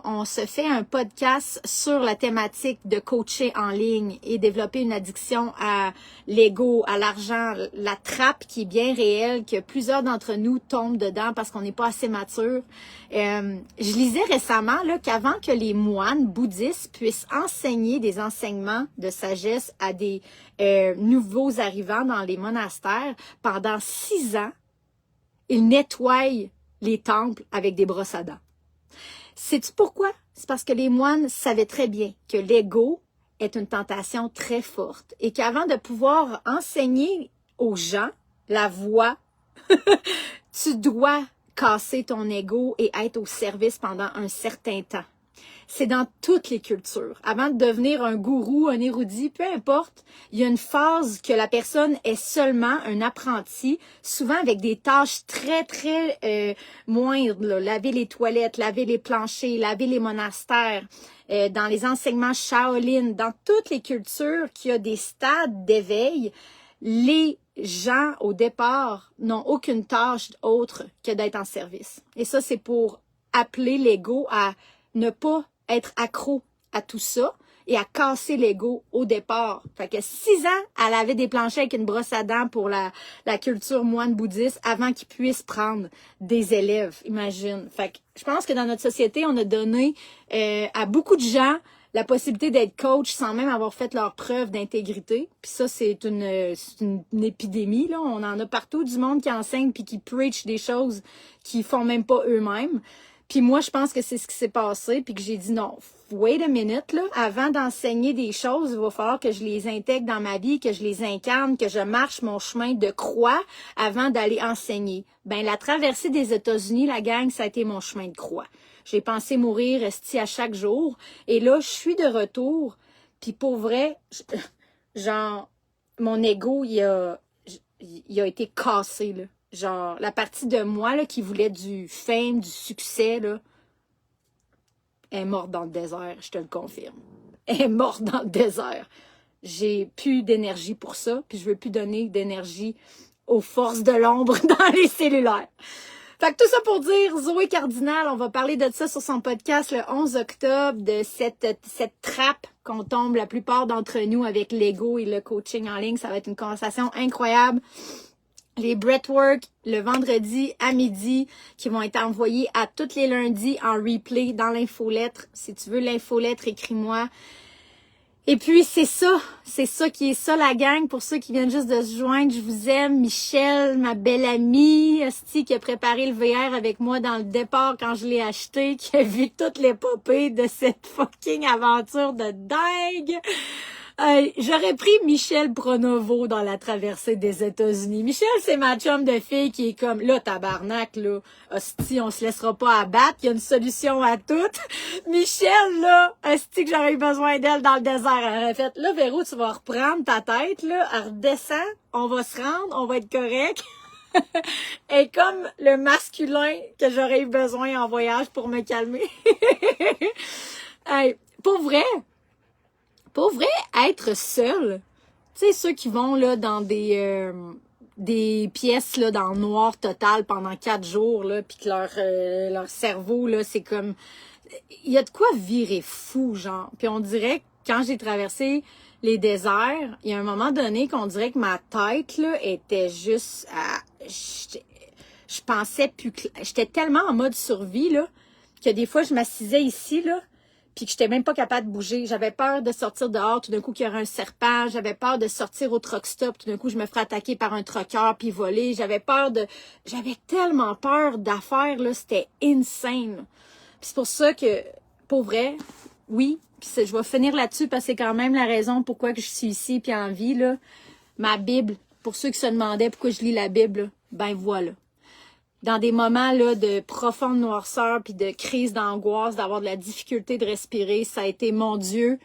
On se fait un podcast sur la thématique de coacher en ligne et développer une addiction à l'ego, à l'argent, la trappe qui est bien réelle, que plusieurs d'entre nous tombent dedans parce qu'on n'est pas assez mature. Je lisais récemment là, qu'avant que les moines bouddhistes puissent enseigner des enseignements de sagesse à des nouveaux arrivants dans les monastères, pendant 6 ans, ils nettoient les temples avec des brosses à dents. Sais-tu pourquoi? C'est parce que les moines savaient très bien que l'ego est une tentation très forte et qu'avant de pouvoir enseigner aux gens la voie, tu dois casser ton ego et être au service pendant un certain temps. C'est dans toutes les cultures. Avant de devenir un gourou, un érudit, peu importe, il y a une phase que la personne est seulement un apprenti, souvent avec des tâches très, très moindres. Là. Laver les toilettes, laver les planchers, laver les monastères. Dans les enseignements Shaolin, dans toutes les cultures qui ont des stades d'éveil, les gens, au départ, n'ont aucune tâche autre que d'être en service. Et ça, c'est pour appeler l'ego à ne pas être accro à tout ça et à casser l'ego au départ. Fait que 6 ans, elle avait des planchers avec une brosse à dents pour la culture moine bouddhiste avant qu'ils puissent prendre des élèves, imagine. Fait que je pense que dans notre société, on a donné à beaucoup de gens la possibilité d'être coach sans même avoir fait leur preuve d'intégrité. Puis ça, c'est une épidémie, là. On en a partout du monde qui enseigne puis qui preach des choses qu'ils font même pas eux-mêmes. Puis moi, je pense que c'est ce qui s'est passé, puis que j'ai dit non, wait a minute, là, avant d'enseigner des choses, il va falloir que je les intègre dans ma vie, que je les incarne, que je marche mon chemin de croix avant d'aller enseigner. Ben, la traversée des États-Unis, la gang, ça a été mon chemin de croix. J'ai pensé mourir esti à chaque jour, et là, je suis de retour, puis pour vrai, genre, mon ego, il a été cassé, là. Genre, la partie de moi là, qui voulait du fame, du succès, là, est morte dans le désert, je te le confirme. Elle est morte dans le désert. J'ai plus d'énergie pour ça, puis je veux plus donner d'énergie aux forces de l'ombre dans les cellulaires. Fait que tout ça pour dire, Zoé Cardinal, on va parler de ça sur son podcast le 11 octobre, de cette trappe qu'on tombe la plupart d'entre nous avec l'ego et le coaching en ligne. Ça va être une conversation incroyable. Les breathwork le vendredi à midi qui vont être envoyés à tous les lundis en replay dans l'infolettre. Si tu veux l'infolettre, écris-moi. Et puis, c'est ça qui est ça, la gang. Pour ceux qui viennent juste de se joindre, je vous aime. Michel, ma belle amie, Asti, qui a préparé le VR avec moi dans le départ quand je l'ai acheté, qui a vu toute l'épopée de cette fucking aventure de dingue. J'aurais pris Michel Pronovo dans la traversée des États-Unis. Michel, c'est ma chum de fille qui est comme, là, tabarnak, là, hostie, on se laissera pas abattre, il y a une solution à tout. Michel, là, hostie, que j'aurais eu besoin d'elle dans le désert. Elle aurait fait, là, Véro, tu vas reprendre ta tête, là, elle redescend, on va se rendre, on va être correct. Et comme le masculin que j'aurais eu besoin en voyage pour me calmer. Hey, pour vrai, être seul, tu sais, ceux qui vont là dans des pièces là dans le noir total pendant 4 jours là, puis que leur cerveau là, c'est comme, il y a de quoi virer fou, genre. Puis on dirait que quand j'ai traversé les déserts, il y a un moment donné qu'on dirait que ma tête là était juste, je pensais plus, j'étais tellement en mode survie là que des fois je m'assisais ici là. Puis que j'étais même pas capable de bouger. J'avais peur de sortir dehors, tout d'un coup qu'il y aurait un serpent. J'avais peur de sortir au truck stop, tout d'un coup je me ferais attaquer par un trucker puis voler. J'avais tellement peur d'affaires, là, c'était insane. Puis c'est pour ça que, pour vrai, oui, puis je vais finir là-dessus parce que c'est quand même la raison pourquoi que je suis ici puis en vie, là. Ma Bible, pour ceux qui se demandaient pourquoi je lis la Bible, là, ben voilà. Dans des moments là de profonde noirceur puis de crise d'angoisse, d'avoir de la difficulté de respirer, ça a été mon Dieu,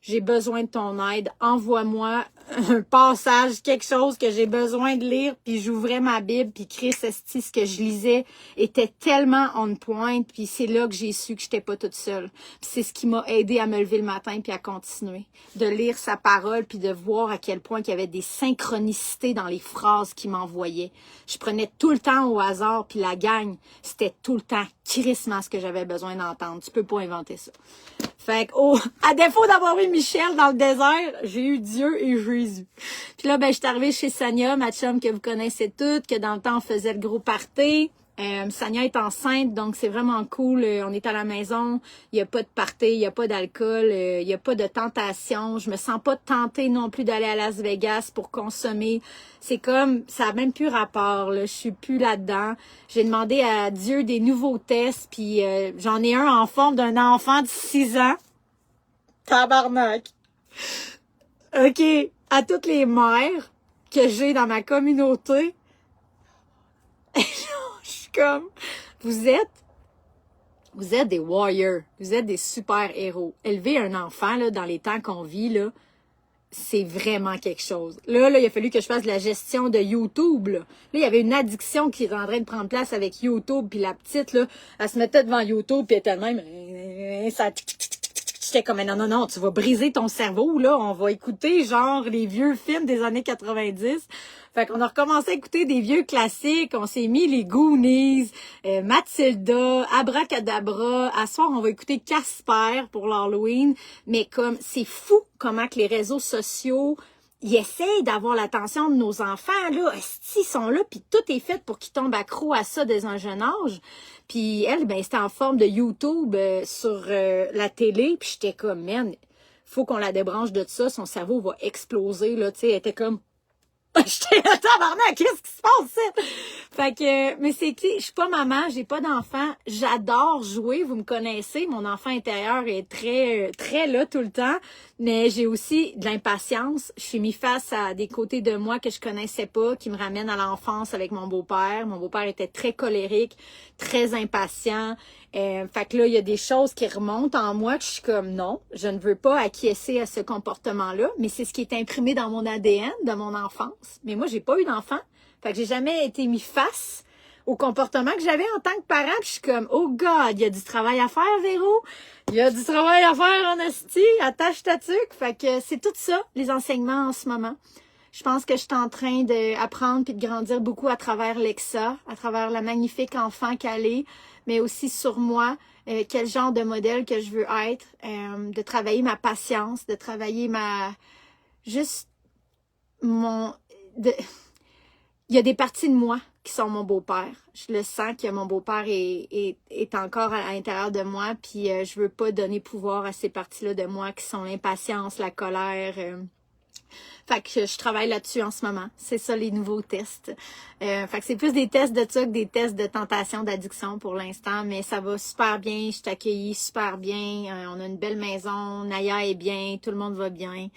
j'ai besoin de ton aide. Envoie-moi un passage, quelque chose que j'ai besoin de lire, puis j'ouvrais ma Bible, puis Christ esti, ce que je lisais était tellement on point, puis c'est là que j'ai su que j'étais pas toute seule. Puis c'est ce qui m'a aidé à me lever le matin puis à continuer, de lire sa parole puis de voir à quel point il y avait des synchronicités dans les phrases qu'il m'envoyait. Je prenais tout le temps au hasard, puis la gang, c'était tout le temps crissement ce que j'avais besoin d'entendre. Tu peux pas inventer ça. Fait que, à défaut d'avoir eu Michel dans le désert, j'ai eu Dieu et Jésus. Puis là, ben, je suis arrivée chez Sania, ma chum que vous connaissez toutes, que dans le temps, on faisait le gros party. Sania est enceinte, donc c'est vraiment cool. On est à la maison, il n'y a pas de party, il n'y a pas d'alcool, il n'y a pas de tentation. Je me sens pas tentée non plus d'aller à Las Vegas pour consommer. C'est comme, ça a même plus rapport, là. Je suis plus là-dedans. J'ai demandé à Dieu des nouveaux tests, puis j'en ai un en forme d'un enfant de 6 ans. Tabarnak! OK, à toutes les mères que j'ai dans ma communauté, je suis comme, vous êtes des warriors, vous êtes des super-héros. Élever un enfant, là, dans les temps qu'on vit, là, c'est vraiment quelque chose. Là, il a fallu que je fasse de la gestion de YouTube, là. Là, il y avait une addiction qui est en train de prendre place avec YouTube, puis la petite, là, elle se mettait devant YouTube, puis elle était de même, ça... J'étais comme, non, tu vas briser ton cerveau, là. On va écouter, genre, les vieux films des années 90. Fait qu'on a recommencé à écouter des vieux classiques. On s'est mis les Goonies, Mathilda, Abracadabra. À ce soir, on va écouter Casper pour l'Halloween. Mais comme, c'est fou comment que les réseaux sociaux, ils essayent d'avoir l'attention de nos enfants, là. Ils sont là, puis tout est fait pour qu'ils tombent accro à ça dès un jeune âge. Puis elle, ben c'était en forme de YouTube sur la télé. Puis j'étais comme, man, faut qu'on la débranche de ça. Son cerveau va exploser, là. Tu sais, elle était comme... J'étais là, tabarnak, qu'est-ce qui se passe, ça? Fait que, mais c'est que, je suis pas maman, j'ai pas d'enfant, j'adore jouer, vous me connaissez, mon enfant intérieur est très là tout le temps, mais j'ai aussi de l'impatience. Je suis mis face à des côtés de moi que je connaissais pas, qui me ramènent à l'enfance avec mon beau-père. Mon beau-père était très colérique, très impatient. Fait que là, il y a des choses qui remontent en moi que je suis comme non, je ne veux pas acquiescer à ce comportement-là, mais c'est ce qui est imprimé dans mon ADN, de mon enfance. Mais moi, j'ai pas eu d'enfant. Fait que j'ai jamais été mis face au comportement que j'avais en tant que parent. Puis je suis comme, oh God, il y a du travail à faire, Véro. Il y a du travail à faire en esti. Attache ta tuque. Fait que c'est tout ça, les enseignements en ce moment. Je pense que je suis en train d'apprendre puis de grandir beaucoup à travers Lexa, à travers la magnifique enfant qu'elle est, mais aussi sur moi, quel genre de modèle que je veux être, de travailler ma patience, de travailler juste mon... Il y a des parties de moi qui sont mon beau-père. Je le sens que mon beau-père est encore à l'intérieur de moi, puis je veux pas donner pouvoir à ces parties-là de moi qui sont l'impatience, la colère... Fait que je travaille là-dessus en ce moment. C'est ça les nouveaux tests. Fait que c'est plus des tests de ça que des tests de tentation, d'addiction pour l'instant, mais ça va super bien. Je suis accueillie super bien. On a une belle maison. Naya est bien. Tout le monde va bien.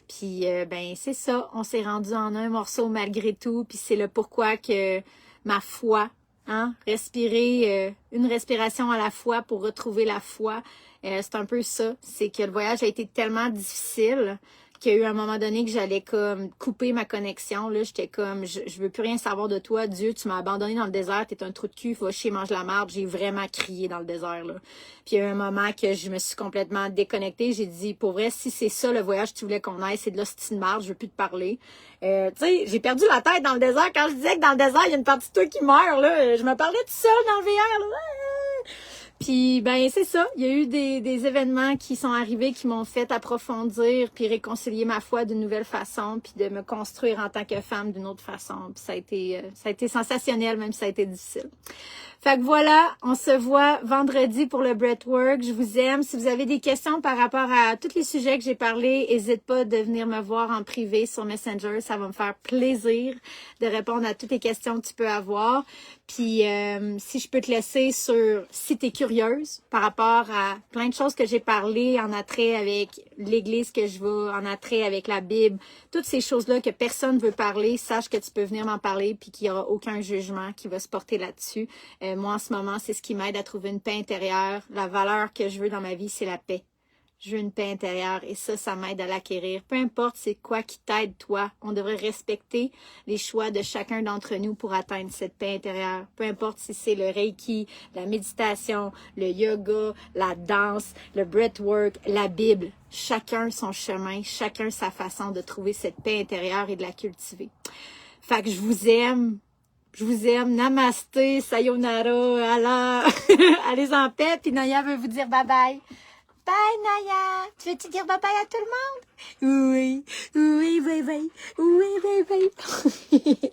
Puis ben c'est ça. On s'est rendu en un morceau malgré tout. Puis c'est le pourquoi que ma foi, respirer une respiration à la fois pour retrouver la foi. C'est un peu ça. C'est que le voyage a été tellement difficile qu'il y a eu un moment donné que j'allais comme couper ma connexion. Là, j'étais comme, je veux plus rien savoir de toi. Dieu, tu m'as abandonné dans le désert, t'es un trou de cul, va chier, mange la marde. J'ai vraiment crié dans le désert, là. Puis il y a eu un moment que je me suis complètement déconnectée. J'ai dit, pour vrai, si c'est ça le voyage que tu voulais qu'on aille, c'est de l'hostie de marde, je veux plus te parler. Tu sais, j'ai perdu la tête dans le désert. Quand je disais que dans le désert, il y a une partie de toi qui meurt, là. Je me parlais tout seul dans le VR, là. Puis, ben, c'est ça. Il y a eu des événements qui sont arrivés qui m'ont fait approfondir puis réconcilier ma foi d'une nouvelle façon puis de me construire en tant que femme d'une autre façon. Puis ça a été sensationnel, même si ça a été difficile. Fait que voilà, on se voit vendredi pour le Breathwork. Je vous aime. Si vous avez des questions par rapport à tous les sujets que j'ai parlé, n'hésite pas de venir me voir en privé sur Messenger. Ça va me faire plaisir de répondre à toutes les questions que tu peux avoir. Puis si je peux te laisser sur, si tu es curieuse par rapport à plein de choses que j'ai parlé en attrait avec l'église que je vais, en attrait avec la Bible, toutes ces choses-là que personne veut parler, sache que tu peux venir m'en parler puis qu'il n'y aura aucun jugement qui va se porter là-dessus. Moi, en ce moment, c'est ce qui m'aide à trouver une paix intérieure. La valeur que je veux dans ma vie, c'est la paix. Je veux une paix intérieure et ça m'aide à l'acquérir. Peu importe c'est quoi qui t'aide, toi. On devrait respecter les choix de chacun d'entre nous pour atteindre cette paix intérieure. Peu importe si c'est le Reiki, la méditation, le yoga, la danse, le breathwork, la Bible. Chacun son chemin, chacun sa façon de trouver cette paix intérieure et de la cultiver. Fait que je vous aime. Je vous aime. Namasté, sayonara, Allah. Allez en paix. Puis Naya veut vous dire bye-bye. Bye, Naya. Tu veux-tu dire bye-bye à tout le monde? Oui. Oui, bye-bye. Oui, bye-bye.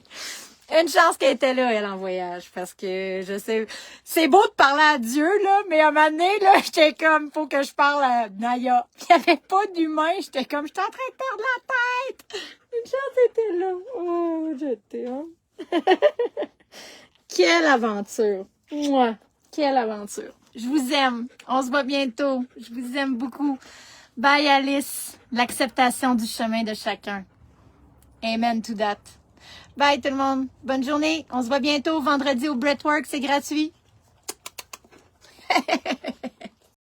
Une chance qu'elle était là, elle, en voyage. Parce que, je sais, c'est beau de parler à Dieu, là, mais à un moment donné, là, j'étais comme, faut que je parle à Naya. Il n'y avait pas d'humain. J'étais comme, j'étais en train de perdre la tête. Une chance était là. Oh, je t'aime. Quelle aventure. Moi, quelle aventure. Je vous aime. On se voit bientôt. Je vous aime beaucoup. Bye Alice. L'acceptation du chemin de chacun. Amen to that. Bye tout le monde. Bonne journée. On se voit bientôt vendredi au Breathwork. C'est gratuit.